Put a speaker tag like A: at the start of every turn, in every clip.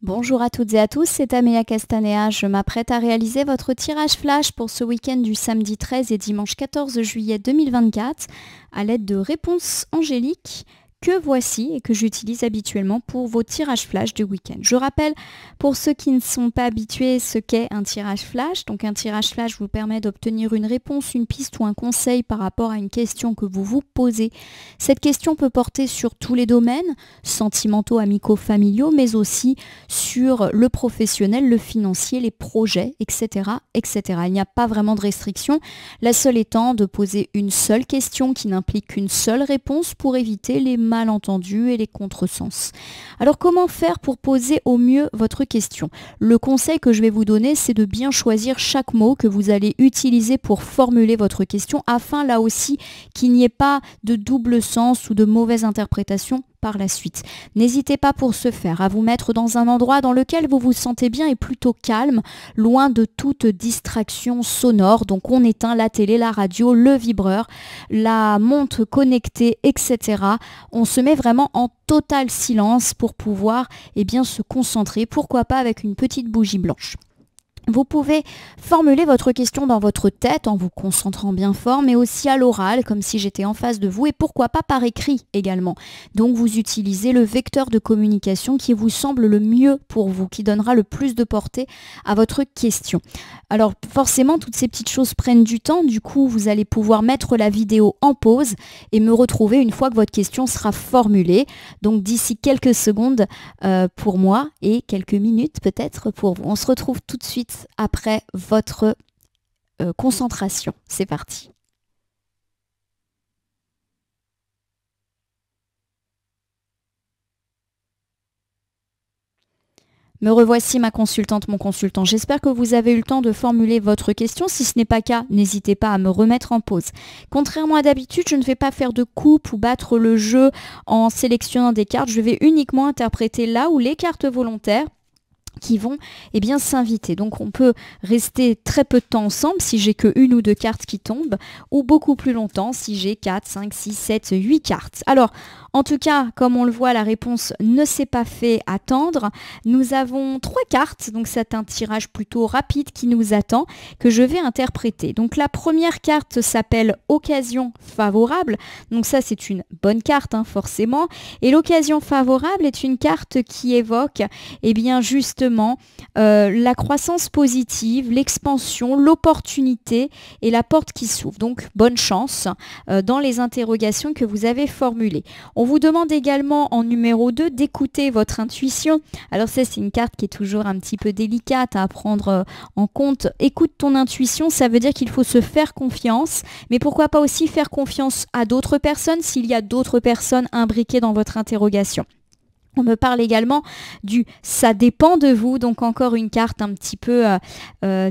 A: Bonjour à toutes et à tous, c'est Amélia Castanea. Je m'apprête à réaliser votre tirage flash pour ce week-end du samedi 13 et dimanche 14 juillet 2024 à l'aide de réponses angéliques que voici et que j'utilise habituellement pour vos tirages flash du week-end. Je rappelle, pour ceux qui ne sont pas habitués, ce qu'est un tirage flash. Donc un tirage flash vous permet d'obtenir une réponse, une piste ou un conseil par rapport à une question que vous vous posez. Cette question peut porter sur tous les domaines, sentimentaux, amicaux, familiaux, mais aussi sur le professionnel, le financier, les projets, etc., etc. Il n'y a pas vraiment de restriction, la seule étant de poser une seule question qui n'implique qu'une seule réponse pour éviter les malentendus et les contresens. Alors comment faire pour poser au mieux votre question? Le conseil que je vais vous donner, c'est de bien choisir chaque mot que vous allez utiliser pour formuler votre question afin là aussi qu'il n'y ait pas de double sens ou de mauvaise interprétation par la suite. N'hésitez pas pour ce faire à vous mettre dans un endroit dans lequel vous vous sentez bien et plutôt calme, loin de toute distraction sonore. Donc on éteint la télé, la radio, le vibreur, la montre connectée, etc. On se met vraiment en total silence pour pouvoir se concentrer, pourquoi pas avec une petite bougie blanche. Vous pouvez formuler votre question dans votre tête en vous concentrant bien fort, mais aussi à l'oral, comme si j'étais en face de vous, et pourquoi pas par écrit également. Donc vous utilisez le vecteur de communication qui vous semble le mieux pour vous, qui donnera le plus de portée à votre question. Alors forcément, toutes ces petites choses prennent du temps, du coup vous allez pouvoir mettre la vidéo en pause et me retrouver une fois que votre question sera formulée. Donc d'ici quelques secondes pour moi et quelques minutes peut-être pour vous. On se retrouve tout de suite après votre concentration. C'est parti. Me revoici ma consultante, mon consultant. J'espère que vous avez eu le temps de formuler votre question. Si ce n'est pas le cas, n'hésitez pas à me remettre en pause. Contrairement à d'habitude, je ne vais pas faire de coupe ou battre le jeu en sélectionnant des cartes. Je vais uniquement interpréter là où les cartes volontaires qui vont s'inviter. Donc on peut rester très peu de temps ensemble si j'ai que une ou deux cartes qui tombent, ou beaucoup plus longtemps si j'ai 4, 5, 6, 7, 8 cartes. Alors en tout cas, comme on le voit, la réponse ne s'est pas fait attendre. Nous avons 3 cartes, donc c'est un tirage plutôt rapide qui nous attend, que je vais interpréter. Donc la première carte s'appelle Occasion favorable. Donc ça c'est une bonne carte forcément. Et l'occasion favorable est une carte qui évoque justement la croissance positive, l'expansion, l'opportunité et la porte qui s'ouvre. Donc bonne chance dans les interrogations que vous avez formulées. On vous demande également en numéro 2 d'écouter votre intuition. Alors ça c'est une carte qui est toujours un petit peu délicate à prendre en compte. Écoute ton intuition, ça veut dire qu'il faut se faire confiance, mais pourquoi pas aussi faire confiance à d'autres personnes s'il y a d'autres personnes imbriquées dans votre interrogation. On me parle également du « ça dépend de vous », donc encore une carte un petit peu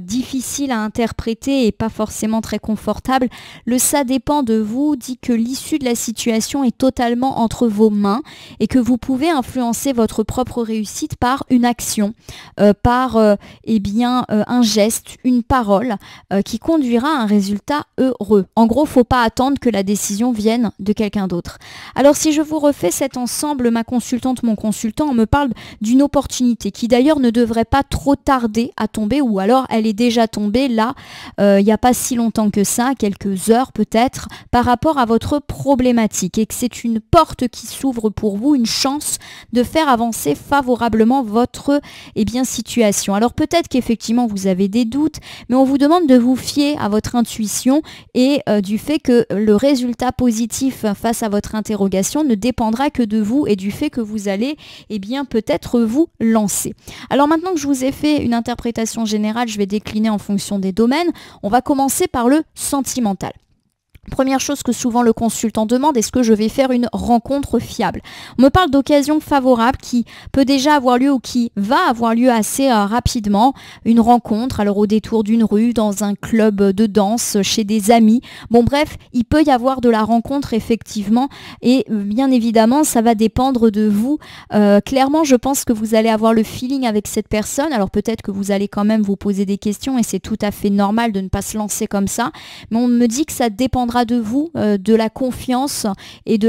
A: difficile à interpréter et pas forcément très confortable. Le « ça dépend de vous » dit que l'issue de la situation est totalement entre vos mains et que vous pouvez influencer votre propre réussite par une action, par un geste, une parole qui conduira à un résultat heureux. En gros, il ne faut pas attendre que la décision vienne de quelqu'un d'autre. Alors si je vous refais cet ensemble, ma consultante, mon consultant, on me parle d'une opportunité qui d'ailleurs ne devrait pas trop tarder à tomber, ou alors elle est déjà tombée là, il n'y a pas si longtemps que ça, quelques heures peut-être, par rapport à votre problématique, et que c'est une porte qui s'ouvre pour vous, une chance de faire avancer favorablement votre situation. Alors peut-être qu'effectivement vous avez des doutes, mais on vous demande de vous fier à votre intuition et du fait que le résultat positif face à votre interrogation ne dépendra que de vous et du fait que vous allez peut-être vous lancer. Alors maintenant que je vous ai fait une interprétation générale, je vais décliner en fonction des domaines. On va commencer par le sentimental. Première chose que souvent le consultant demande, est-ce que je vais faire une rencontre fiable? On me parle d'occasion favorable qui peut déjà avoir lieu ou qui va avoir lieu assez rapidement. Une rencontre, alors au détour d'une rue, dans un club de danse, chez des amis. Bon bref, il peut y avoir de la rencontre effectivement et bien évidemment ça va dépendre de vous. Clairement je pense que vous allez avoir le feeling avec cette personne. Alors peut-être que vous allez quand même vous poser des questions et c'est tout à fait normal de ne pas se lancer comme ça. Mais on me dit que ça dépendra dépendra de vous, de la confiance et de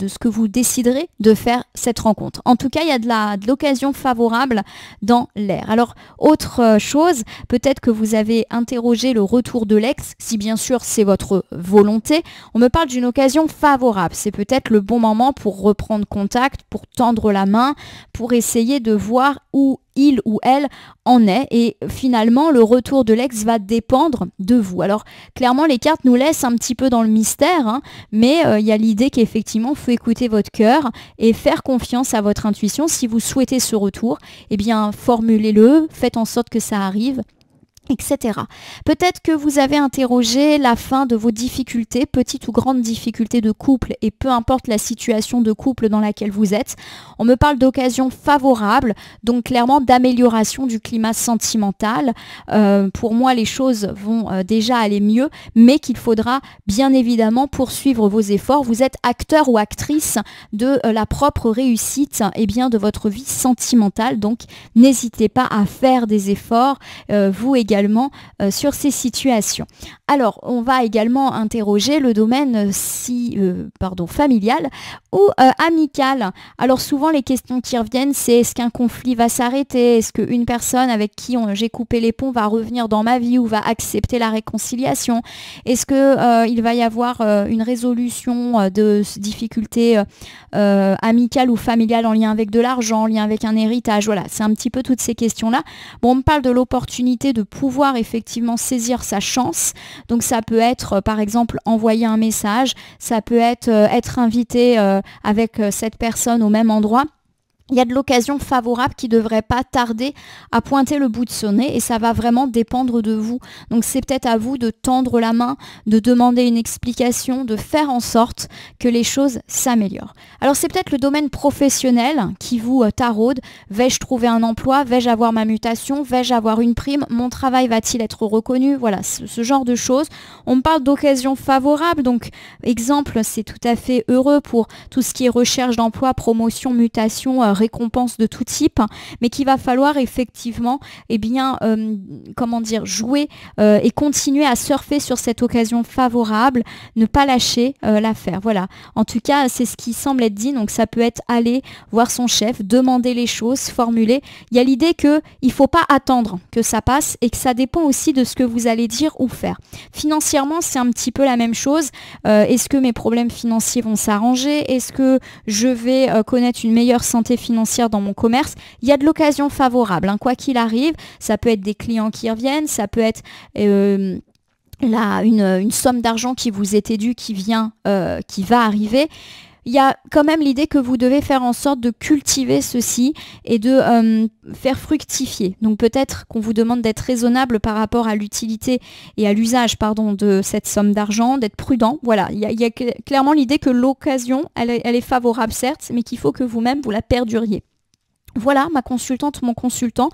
A: ce que vous déciderez de faire cette rencontre. En tout cas, il y a de l'occasion favorable dans l'air. Alors, autre chose, peut-être que vous avez interrogé le retour de l'ex, si bien sûr c'est votre volonté. On me parle d'une occasion favorable. C'est peut-être le bon moment pour reprendre contact, pour tendre la main, pour essayer de voir où il ou elle en est, et finalement le retour de l'ex va dépendre de vous. Alors clairement les cartes nous laissent un petit peu dans le mystère, hein, mais il y a l'idée qu'effectivement il faut écouter votre cœur et faire confiance à votre intuition. Si vous souhaitez ce retour, eh bien formulez-le, faites en sorte que ça arrive, etc. Peut-être que vous avez interrogé la fin de vos difficultés, petites ou grandes difficultés de couple, et peu importe la situation de couple dans laquelle vous êtes. On me parle d'occasions favorables, donc clairement d'amélioration du climat sentimental. Pour moi, les choses vont déjà aller mieux, mais qu'il faudra bien évidemment poursuivre vos efforts. Vous êtes acteur ou actrice de la propre réussite, et bien de votre vie sentimentale, donc n'hésitez pas à faire des efforts, vous également, sur ces situations. Alors, on va également interroger le domaine familial ou amical. Alors souvent, les questions qui reviennent, c'est est-ce qu'un conflit va s'arrêter? Est-ce qu'une personne avec qui j'ai coupé les ponts va revenir dans ma vie ou va accepter la réconciliation? Est-ce qu'il va y avoir une résolution de difficultés amicales ou familiales en lien avec de l'argent, en lien avec un héritage? Voilà, c'est un petit peu toutes ces questions-là. Bon, on me parle de l'opportunité de pouvoir effectivement saisir sa chance. Donc ça peut être par exemple envoyer un message, ça peut être invité avec cette personne au même endroit. Il y a de l'occasion favorable qui ne devrait pas tarder à pointer le bout de son nez, et ça va vraiment dépendre de vous. Donc c'est peut-être à vous de tendre la main, de demander une explication, de faire en sorte que les choses s'améliorent. Alors c'est peut-être le domaine professionnel qui vous taraude. Vais-je trouver un emploi? Vais-je avoir ma mutation? Vais-je avoir une prime? Mon travail va-t-il être reconnu? Voilà, ce genre de choses. On me parle d'occasion favorable, donc exemple, c'est tout à fait heureux pour tout ce qui est recherche d'emploi, promotion, mutation, récompenses de tout type, mais qu'il va falloir effectivement jouer et continuer à surfer sur cette occasion favorable, ne pas lâcher l'affaire. Voilà, en tout cas c'est ce qui semble être dit. Donc ça peut être aller voir son chef, demander les choses, formuler. Il y a l'idée qu'il ne faut pas attendre que ça passe et que ça dépend aussi de ce que vous allez dire ou faire. Financièrement, c'est un petit peu la même chose. Est-ce que mes problèmes financiers vont s'arranger? Est-ce que je vais connaître une meilleure santé financière dans mon commerce? Il y a de l'occasion favorable, hein, quoi qu'il arrive. Ça peut être des clients qui reviennent, ça peut être une somme d'argent qui vous était due qui va arriver. Il y a quand même l'idée que vous devez faire en sorte de cultiver ceci et de faire fructifier. Donc peut-être qu'on vous demande d'être raisonnable par rapport à l'utilité et à l'usage de cette somme d'argent, d'être prudent. Voilà, il y a clairement l'idée que l'occasion, elle est favorable certes, mais qu'il faut que vous-même vous la perduriez. Voilà, ma consultante, mon consultant.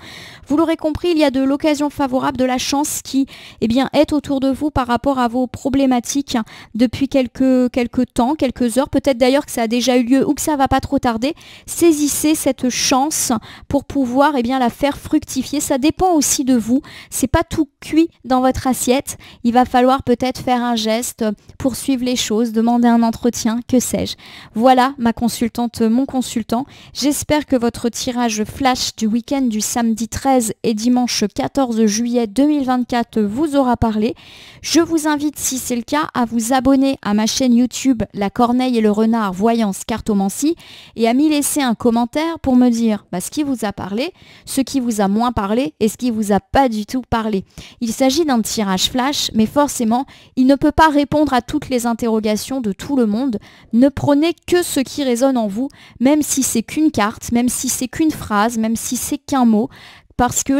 A: Vous l'aurez compris, il y a de l'occasion favorable, de la chance qui est autour de vous par rapport à vos problématiques depuis quelques temps, quelques heures. Peut-être d'ailleurs que ça a déjà eu lieu ou que ça va pas trop tarder. Saisissez cette chance pour pouvoir la faire fructifier. Ça dépend aussi de vous. C'est pas tout cuit dans votre assiette. Il va falloir peut-être faire un geste, poursuivre les choses, demander un entretien, que sais-je. Voilà, ma consultante, mon consultant. J'espère que votre tirage flash du week-end du samedi 13 et dimanche 14 juillet 2024 vous aura parlé. Je vous invite, si c'est le cas, à vous abonner à ma chaîne YouTube La Corneille et le Renard Voyance Cartomancie et à m'y laisser un commentaire pour me dire ce qui vous a parlé, ce qui vous a moins parlé et ce qui vous a pas du tout parlé. Il s'agit d'un tirage flash, mais forcément, il ne peut pas répondre à toutes les interrogations de tout le monde. Ne prenez que ce qui résonne en vous, même si c'est qu'une carte, même si c'est qu'une phrase, même si c'est qu'un mot, parce que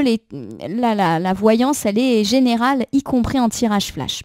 A: la voyance, elle est générale, y compris en tirage flash.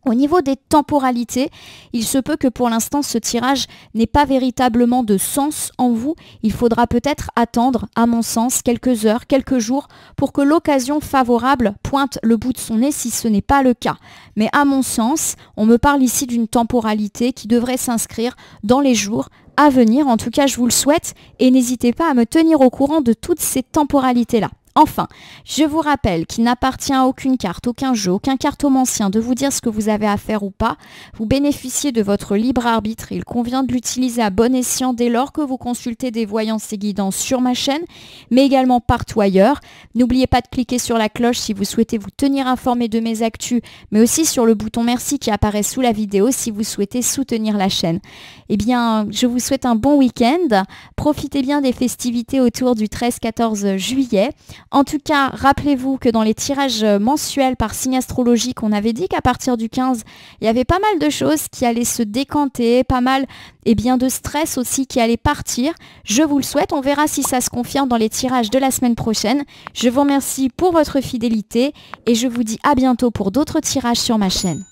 A: Au niveau des temporalités, il se peut que pour l'instant ce tirage n'ait pas véritablement de sens en vous. Il faudra peut-être attendre, à mon sens, quelques heures, quelques jours pour que l'occasion favorable pointe le bout de son nez si ce n'est pas le cas. Mais à mon sens, on me parle ici d'une temporalité qui devrait s'inscrire dans les jours à venir. En tout cas, je vous le souhaite et n'hésitez pas à me tenir au courant de toutes ces temporalités-là. Enfin, je vous rappelle qu'il n'appartient à aucune carte, aucun jeu, aucun cartomancien de vous dire ce que vous avez à faire ou pas. Vous bénéficiez de votre libre arbitre et il convient de l'utiliser à bon escient dès lors que vous consultez des voyances et guidances sur ma chaîne, mais également partout ailleurs. N'oubliez pas de cliquer sur la cloche si vous souhaitez vous tenir informé de mes actus, mais aussi sur le bouton merci qui apparaît sous la vidéo si vous souhaitez soutenir la chaîne. Eh bien, je vous souhaite un bon week-end. Profitez bien des festivités autour du 13-14 juillet. En tout cas, rappelez-vous que dans les tirages mensuels par signe astrologique, on avait dit qu'à partir du 15, il y avait pas mal de choses qui allaient se décanter, pas mal de stress aussi qui allait partir. Je vous le souhaite, on verra si ça se confirme dans les tirages de la semaine prochaine. Je vous remercie pour votre fidélité et je vous dis à bientôt pour d'autres tirages sur ma chaîne.